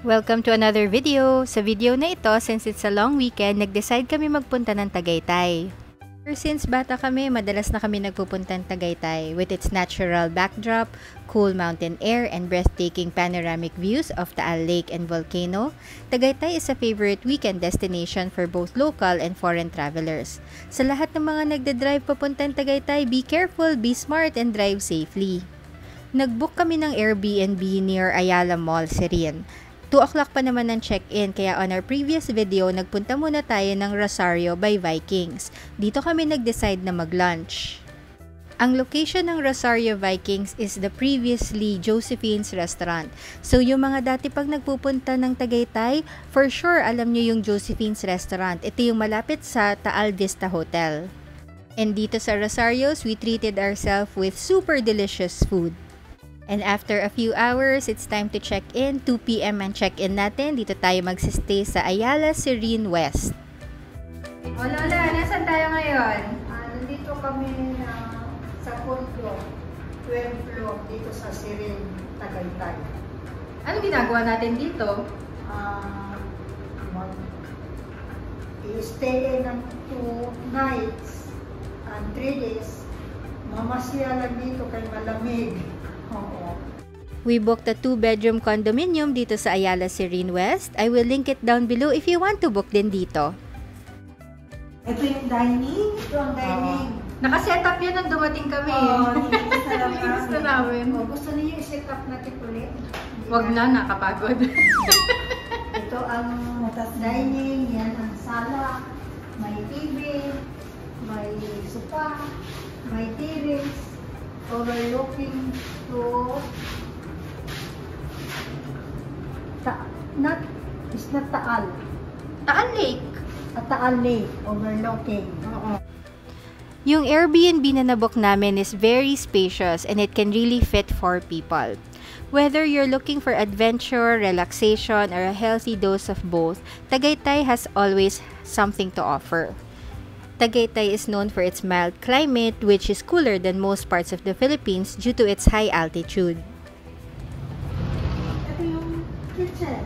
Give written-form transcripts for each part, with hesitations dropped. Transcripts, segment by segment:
Welcome to another video. Sa video na ito, since it's a long weekend, nag-decide kami magpunta ng Tagaytay. Since bata kami, madalas na kami nagpupunta ng Tagaytay with its natural backdrop, cool mountain air, and breathtaking panoramic views of Taal Lake and volcano. Tagaytay is a favorite weekend destination for both local and foreign travelers. Sa lahat ng mga nagde-drive papuntang Tagaytay, be careful, be smart, and drive safely. Nag-book kami ng Airbnb near Ayala Mall, Sirin. 2 o'clock pa naman ng check-in, kaya on our previous video, nagpunta muna tayo ng Rosario by Vikings. Dito kami nag-decide na mag-lunch. Ang location ng Rosario Vikings is the previously Josephine's Restaurant. So yung mga dati pag nagpupunta ng Tagaytay, for sure alam nyo yung Josephine's Restaurant. Ito yung malapit sa Taal Vista Hotel. And dito sa Rosario's, we treated ourselves with super delicious food. And after a few hours, it's time to check in. 2 p.m. ang check-in natin. Dito tayo magsistay sa Ayala Serene West. O Lola, nasan tayo ngayon? Nandito kami sa 4th floor, 12th floor, dito sa Serene, Tagaytay. Ano ginagawa natin dito? I-stay ng 2 nights and 3 days. Mamasyalan dito kay malamig. Oo. We booked a 2-bedroom condominium dito sa Ayala Serene West. I will link it down below if you want to book din dito. Ito yung dining. Ito ang dining. Naka-set up yan nang dumating kami. Gusto namin. Gusto niyo i-set up natin ulit? Wag na, nakapagod. Ito ang dining. Yan ang sala. May TV. May sofa. May terrace. Overlooking to it's not Taal. Taal Lake. Taal Lake, overlooking. Yung Airbnb na nabook namin is very spacious and it can really fit 4 people. Whether you're looking for adventure, relaxation, or a healthy dose of both, Tagaytay has always something to offer. Tagaytay is known for its mild climate, which is cooler than most parts of the Philippines due to its high altitude. Ito yung kitchen.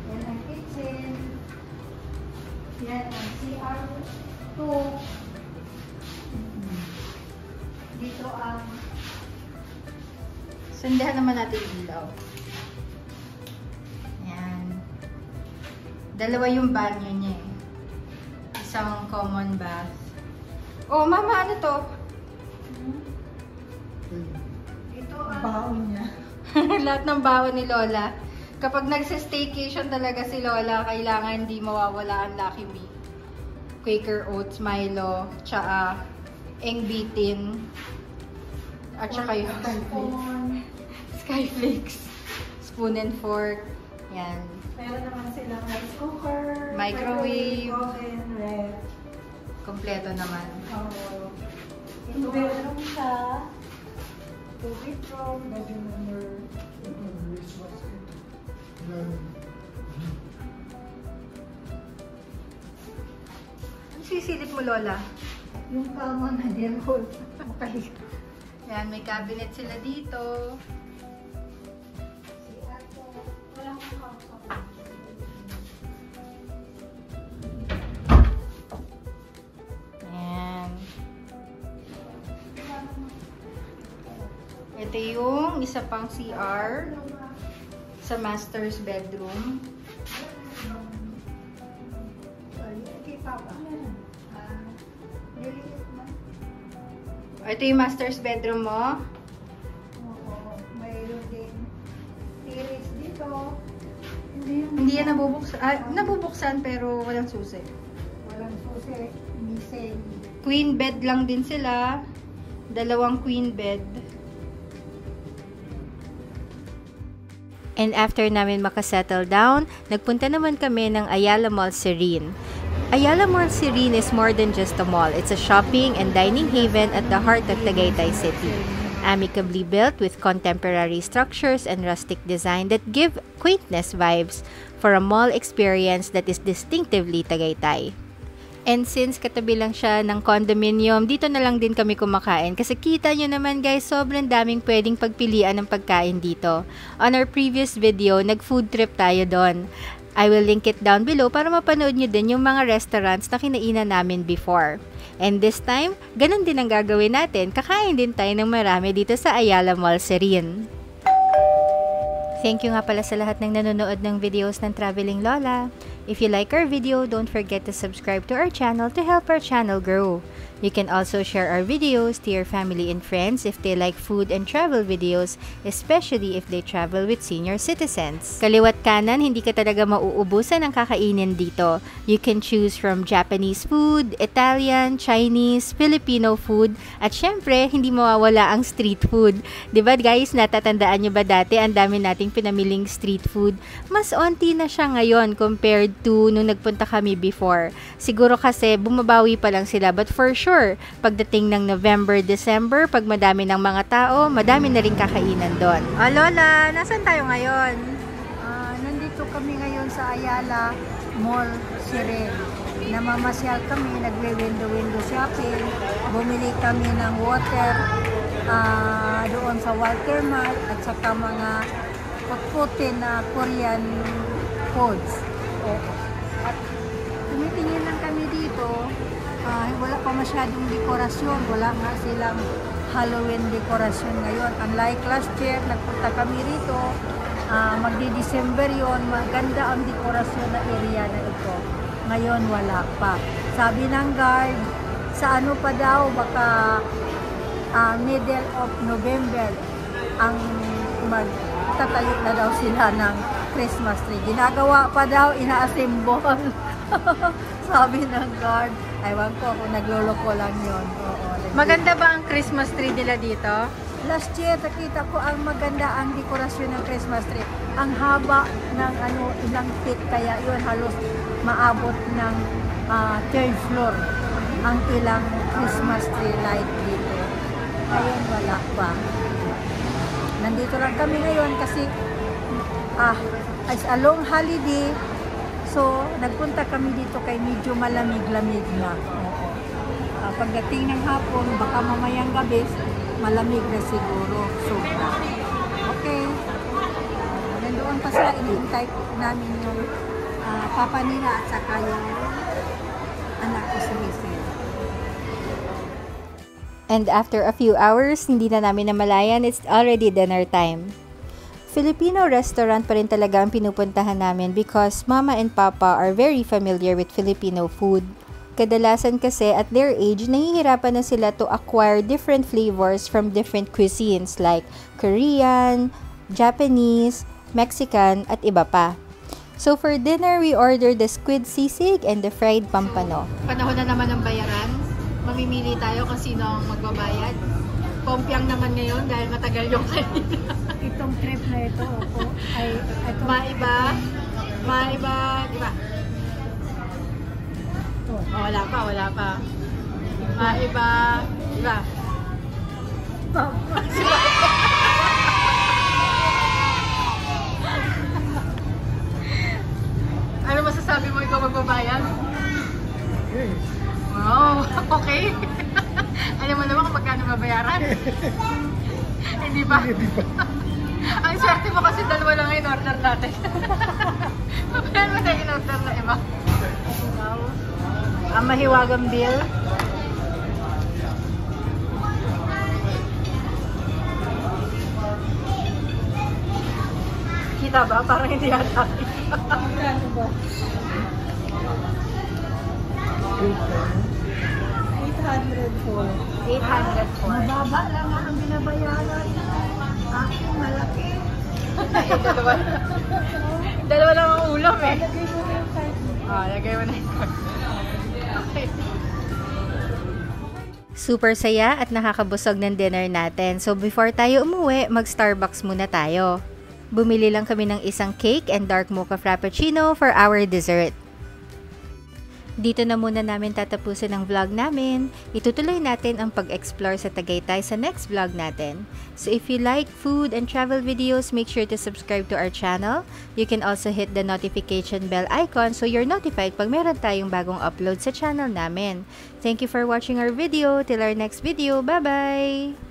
Yan ang kitchen. Yan ang CR2. Dito ang... Sandahan naman natin yung ilaw. Yan. Dalawa yung banyo niya eh. Isang common bath. Oh, mama, ano to? Ito ang baon niya. Lahat ng baon ni Lola. Kapag nagsa-staycation talaga si Lola, kailangan hindi mawawala ang Lucky Me. Quaker Oats, Milo, tsaka Engbitin, at tsaka yung Skyflakes, spoon and fork. Yan. Meron naman silang rice cooker, microwave, oven, ref. kompleto naman. Ito meron siya. 2-bedroom, bedroom number. Ano sisilip mo, Lola? Yung kama na din. Okay. Yan, may cabinet sila dito. Ito yung isa pang CR sa master's bedroom. Ito yung master's bedroom mo. Oo, mayroon din terrace dito. Hindi yan nabubuksan. Nabubuksan pero walang susi. Walang susi. Missing. Queen bed lang din sila. 2 queen bed. And after namin makasettle down, nagpunta naman kami ng Ayala Mall Serene. Ayala Mall Serene is more than just a mall. It's a shopping and dining haven at the heart of Tagaytay City. Amicably built with contemporary structures and rustic design that give quaintness vibes for a mall experience that is distinctively Tagaytay. And since katabi lang siya ng condominium, dito na lang din kami kumakain. Kasi kita nyo naman guys, sobrang daming pwedeng pagpilian ng pagkain dito. On our previous video, nag-food trip tayo doon. I will link it down below para mapanood nyo din yung mga restaurants na kinainan namin before. And this time, ganun din ang gagawin natin. Kakain din tayo ng marami dito sa Ayala Mall Serene. Thank you nga pala sa lahat ng nanonood ng videos ng Traveling Lola. If you like our video, don't forget to subscribe to our channel to help our channel grow. You can also share our videos to your family and friends if they like food and travel videos, especially if they travel with senior citizens. Kaliwat kanan, hindi ka talaga mauubusan ng kakainin dito. You can choose from Japanese food, Italian, Chinese, Filipino food, at syempre, hindi mawawala ang street food. Diba guys, natatandaan nyo ba dati ang dami nating pinamiling street food? Mas onti na siya ngayon compared to nung nagpunta kami before. Siguro kasi bumabawi pa lang sila, but for sure, pagdating ng November, December, pag madami ng mga tao, madami na rin kakainan doon. Lola, nasan tayo ngayon? Nandito kami ngayon sa Ayala Mall Serene. Namamasyal kami, nagwe-window shopping, bumili kami ng water doon sa Walter Mart at saka mga putputin na Korean foods. At tumitingin lang kami dito. Wala pa masyadong dekorasyon, wala nga silang Halloween dekorasyon ngayon. Unlike last year, nagpunta kami rito, magdi-December yon, maganda ang dekorasyon na area na ito. Ngayon wala pa. Sabi ng guard, sa ano pa daw, baka middle of November, ang magtatayo na daw sila ng Christmas tree. Ginagawa pa daw, ina-assemble. Sabi ng guard. Ewan ko kung nagloloko lang yun. Maganda ba ang Christmas tree nila dito? Last year, nakita ko ang maganda ang dekorasyon ng Christmas tree. Ang haba ng ilang feet, kaya yun halos maabot ng third floor ang ilang Christmas tree light dito. Ngayon wala pa. Nandito lang kami ngayon kasi as a long holiday. So, nagpunta kami dito kay medyo malamig-lamig na. Pagdating ng hapon, baka mamayang gabi, malamig na siguro. Sobra. Okay. Nandoon pa sila, iniintay namin yung papa nila at saka yung anak ko si Hazel. And after a few hours, hindi na namin namalayan, it's already dinner time. Filipino restaurant pa rin talaga ang pinupuntahan namin because Mama and Papa are very familiar with Filipino food. Kadalasan kasi at their age, nahihirapan na sila to acquire different flavors from different cuisines like Korean, Japanese, Mexican, at iba pa. So for dinner, we ordered the squid sisig and the fried pampano. Panahon na naman ng bayaran. Mamimili tayo kung sino ang magbabayad. Pompiang naman ngayon dahil matagal yung kanina. Itong trip na ito, Maiba, di ba? Oh, wala pa. Maiba, di ba? Ano masasabi mo, ikaw magbabayad? Wow, okay. Alam mo naman kung magkano babayaran? Hindi ba? Ang swerte mo kasi dalawa lang in order natin. Paano mo na in order na iba? Wow. Ang mahiwagang bill. Kita ba? Parang hindi yata. Ano ba? 804. Mababa lang nga ang binabayaran. Aking malaki. Dalawa lang ang ulam eh. Lagay mo na yung card mo. Lagay mo na yung card. Okay. Super saya at nakakabusog ng dinner natin. So before tayo umuwi, mag-Starbucks muna tayo. Bumili lang kami ng isang cake and dark mocha frappuccino for our dessert. Dito na muna namin tatapusin ang vlog namin. Itutuloy natin ang pag-explore sa Tagaytay sa next vlog natin. So if you like food and travel videos, make sure to subscribe to our channel. You can also hit the notification bell icon so you're notified pag meron tayong bagong upload sa channel namin. Thank you for watching our video. Till our next video. Bye-bye!